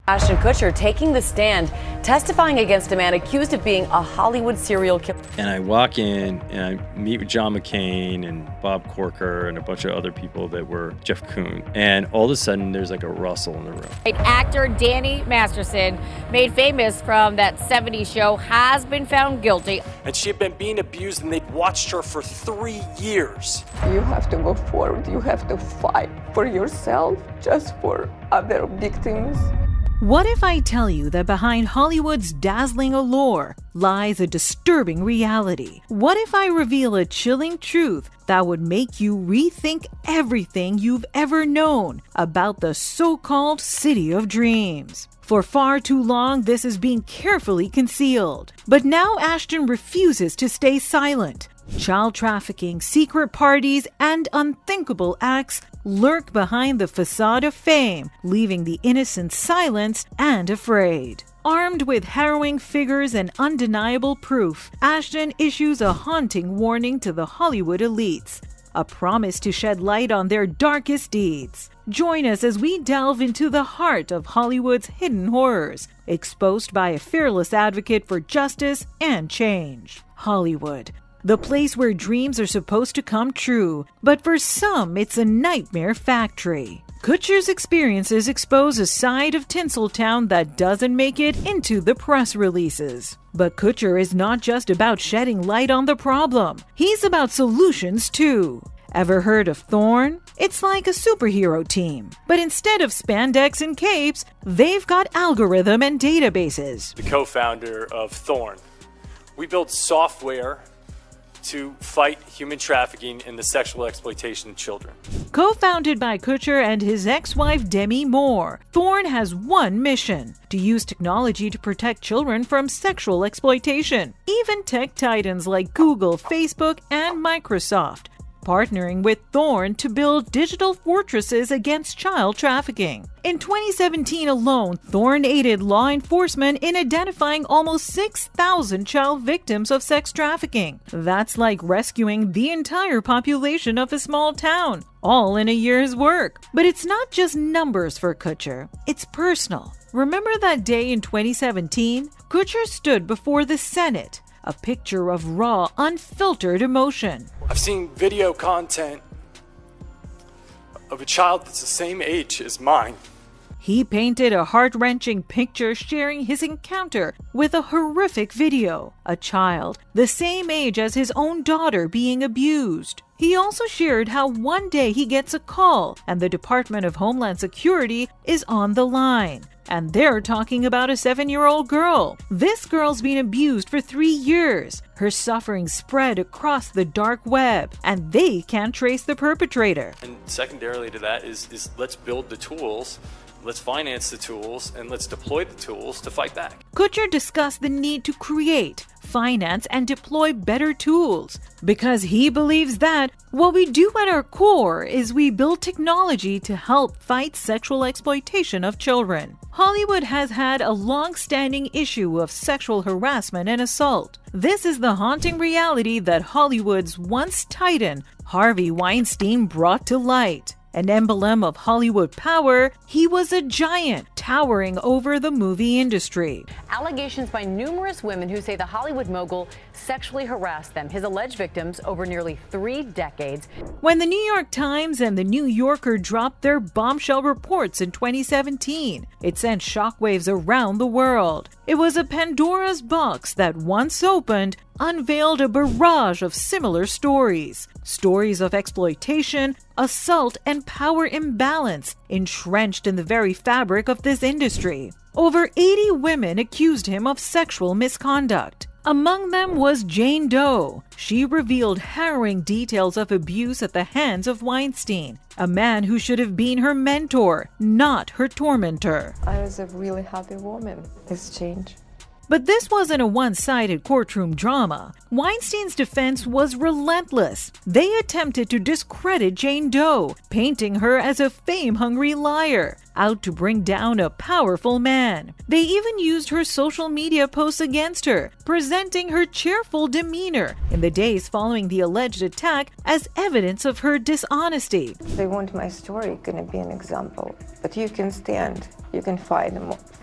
Ashton Kutcher taking the stand, testifying against a man accused of being a Hollywood serial killer. And I walk in and I meet with John McCain and Bob Corker and a bunch of other people that were Jeff Kuhn. And all of a sudden, there's like a rustle in the room. Actor Danny Masterson, made famous from that 70s show, has been found guilty. And she had been being abused and they'd watched her for 3 years. You have to go forward. You have to fight for yourself, just for other victims. What if I tell you that behind Hollywood's dazzling allure lies a disturbing reality? What if I reveal a chilling truth that would make you rethink everything you've ever known about the so-called City of Dreams? For far too long, this has been carefully concealed. But now Ashton refuses to stay silent. Child trafficking, secret parties, and unthinkable acts lurk behind the facade of fame, leaving the innocent silenced and afraid. Armed with harrowing figures and undeniable proof, Ashton issues a haunting warning to the Hollywood elites, a promise to shed light on their darkest deeds. Join us as we delve into the heart of Hollywood's hidden horrors, exposed by a fearless advocate for justice and change. Hollywood, the place where dreams are supposed to come true, but for some it's a nightmare factory. Kutcher's experiences expose a side of Tinseltown that doesn't make it into the press releases. But Kutcher is not just about shedding light on the problem. He's about solutions too. Ever heard of Thorn? It's like a superhero team, but instead of spandex and capes, they've got algorithm and databases. The co-founder of Thorn. We build software to fight human trafficking and the sexual exploitation of children. Co-founded by Kutcher and his ex-wife Demi Moore, Thorn has one mission: to use technology to protect children from sexual exploitation. Even tech titans like Google, Facebook, and Microsoft partnering with Thorn to build digital fortresses against child trafficking. In 2017 alone, Thorn aided law enforcement in identifying almost 6,000 child victims of sex trafficking. That's like rescuing the entire population of a small town, all in a year's work. But it's not just numbers for Kutcher, it's personal. Remember that day in 2017? Kutcher stood before the Senate, a picture of raw, unfiltered emotion. I've seen video content of a child that's the same age as mine. He painted a heart-wrenching picture sharing his encounter with a horrific video, a child the same age as his own daughter being abused. He also shared how one day he gets a call and the Department of Homeland Security is on the line. And they're talking about a 7-year-old girl. This girl's been abused for 3 years. Her suffering spread across the dark web, and they can't trace the perpetrator. And secondarily to that is let's build the tools, let's finance the tools, and let's deploy the tools to fight back. Kutcher discussed the need to create, finance, and deploy better tools, because he believes that what we do at our core is we build technology to help fight sexual exploitation of children. Hollywood has had a long-standing issue of sexual harassment and assault. This is the haunting reality that Hollywood's once titan, Harvey Weinstein, brought to light. An emblem of Hollywood power, he was a giant towering over the movie industry. Allegations by numerous women who say the Hollywood mogul sexually harassed them, his alleged victims, over nearly 3 decades. When the New York Times and the New Yorker dropped their bombshell reports in 2017, it sent shockwaves around the world. It was a Pandora's box that, once opened, unveiled a barrage of similar stories. Stories of exploitation, assault, and power imbalance entrenched in the very fabric of this industry. Over 80 women accused him of sexual misconduct. Among them was Jane Doe. She revealed harrowing details of abuse at the hands of Weinstein, a man who should have been her mentor, not her tormentor. I was a really happy woman. It's changed. But this wasn't a one-sided courtroom drama. Weinstein's defense was relentless. They attempted to discredit Jane Doe, painting her as a fame-hungry liar, out to bring down a powerful man. They even used her social media posts against her, presenting her cheerful demeanor in the days following the alleged attack as evidence of her dishonesty. They want my story gonna be an example, but you can stand, you can fight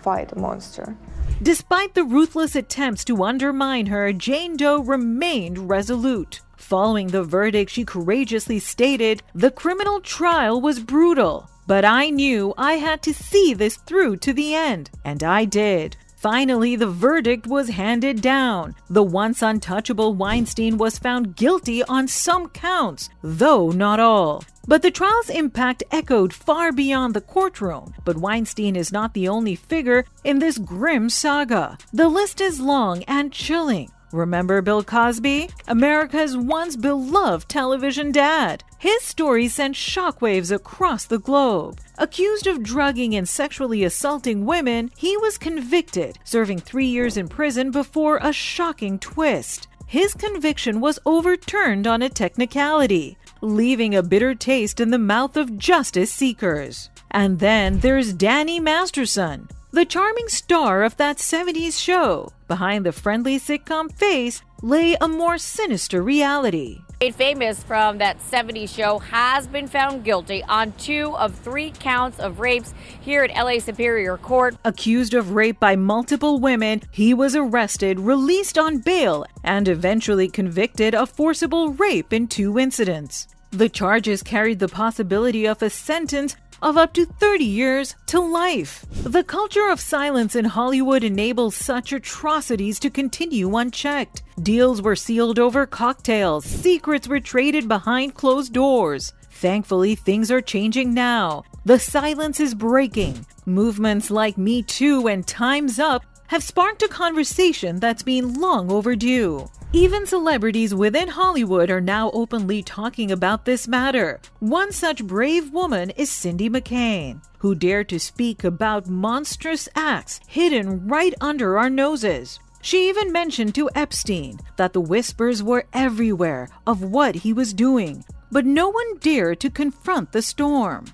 fight a monster. Despite the ruthless attempts to undermine her, Jane Doe remained resolute. Following the verdict, she courageously stated, "The criminal trial was brutal, but I knew I had to see this through to the end, and I did." Finally, the verdict was handed down. The once untouchable Weinstein was found guilty on some counts, though not all. But the trial's impact echoed far beyond the courtroom. But Weinstein is not the only figure in this grim saga. The list is long and chilling. Remember Bill Cosby? America's once beloved television dad. His story sent shockwaves across the globe. Accused of drugging and sexually assaulting women, he was convicted, serving 3 years in prison before a shocking twist. His conviction was overturned on a technicality, leaving a bitter taste in the mouth of justice seekers. And then there's Danny Masterson, the charming star of that 70s show. Behind the friendly sitcom face lay a more sinister reality. Made famous from that 70s show, has been found guilty on 2 of 3 counts of rapes here at LA Superior Court. Accused of rape by multiple women, he was arrested, released on bail, and eventually convicted of forcible rape in 2 incidents. The charges carried the possibility of a sentence of up to 30 years to life. The culture of silence in Hollywood enables such atrocities to continue unchecked. Deals were sealed over cocktails. Secrets were traded behind closed doors. Thankfully, things are changing now. The silence is breaking. Movements like Me Too and Time's Up have sparked a conversation that's been long overdue. Even celebrities within Hollywood are now openly talking about this matter. One such brave woman is Cindy McCain, who dared to speak about monstrous acts hidden right under our noses. She even mentioned to Epstein that the whispers were everywhere of what he was doing, but no one dared to confront the storm.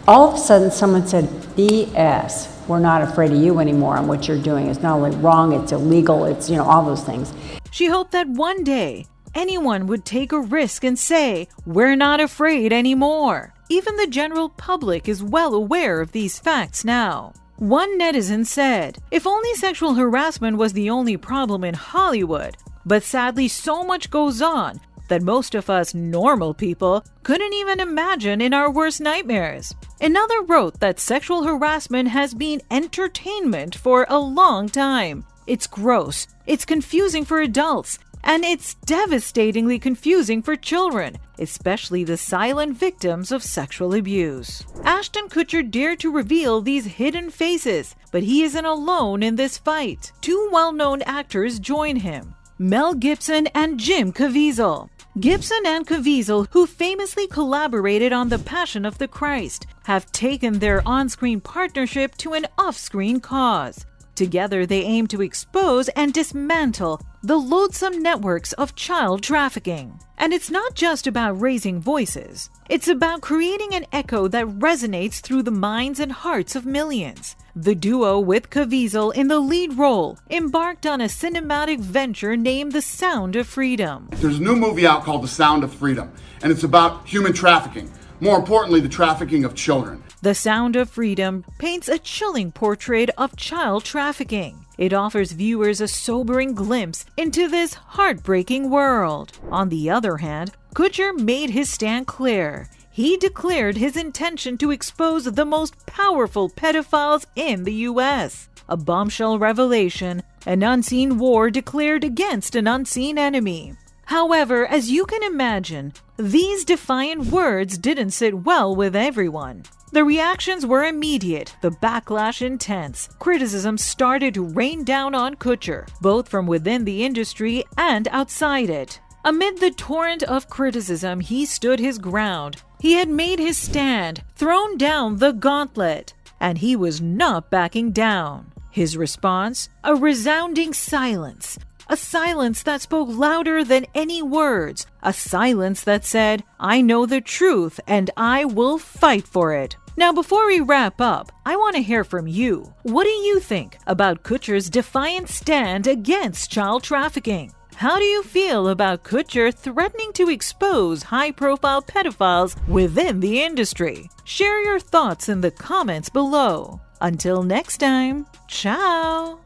All of a sudden, someone said, BS. We're not afraid of you anymore, and what you're doing is not only wrong, it's illegal, it's, all those things. She hoped that one day, anyone would take a risk and say, "We're not afraid anymore." Even the general public is well aware of these facts now. One netizen said, "If only sexual harassment was the only problem in Hollywood. But sadly, so much goes on that most of us normal people couldn't even imagine in our worst nightmares." Another wrote that sexual harassment has been entertainment for a long time. It's gross, it's confusing for adults, and it's devastatingly confusing for children, especially the silent victims of sexual abuse. Ashton Kutcher dared to reveal these hidden faces, but he isn't alone in this fight. 2 well-known actors join him, Mel Gibson and Jim Caviezel. Gibson and Caviezel, who famously collaborated on The Passion of the Christ, have taken their on-screen partnership to an off-screen cause. Together, they aim to expose and dismantle the loathsome networks of child trafficking. And it's not just about raising voices. It's about creating an echo that resonates through the minds and hearts of millions. The duo, with Caviezel in the lead role, embarked on a cinematic venture named The Sound of Freedom. There's a new movie out called The Sound of Freedom, and it's about human trafficking. More importantly, the trafficking of children. The Sound of Freedom paints a chilling portrait of child trafficking. It offers viewers a sobering glimpse into this heartbreaking world. On the other hand, Kutcher made his stand clear. He declared his intention to expose the most powerful pedophiles in the U.S. A bombshell revelation, an unseen war declared against an unseen enemy. However, as you can imagine, these defiant words didn't sit well with everyone. The reactions were immediate, the backlash intense. Criticism started to rain down on Kutcher, both from within the industry and outside it. Amid the torrent of criticism, he stood his ground. He had made his stand, thrown down the gauntlet, and he was not backing down. His response? A resounding silence. A silence that spoke louder than any words. A silence that said, "I know the truth and I will fight for it." Now, before we wrap up, I want to hear from you. What do you think about Kutcher's defiant stand against child trafficking? How do you feel about Kutcher threatening to expose high-profile pedophiles within the industry? Share your thoughts in the comments below. Until next time, ciao!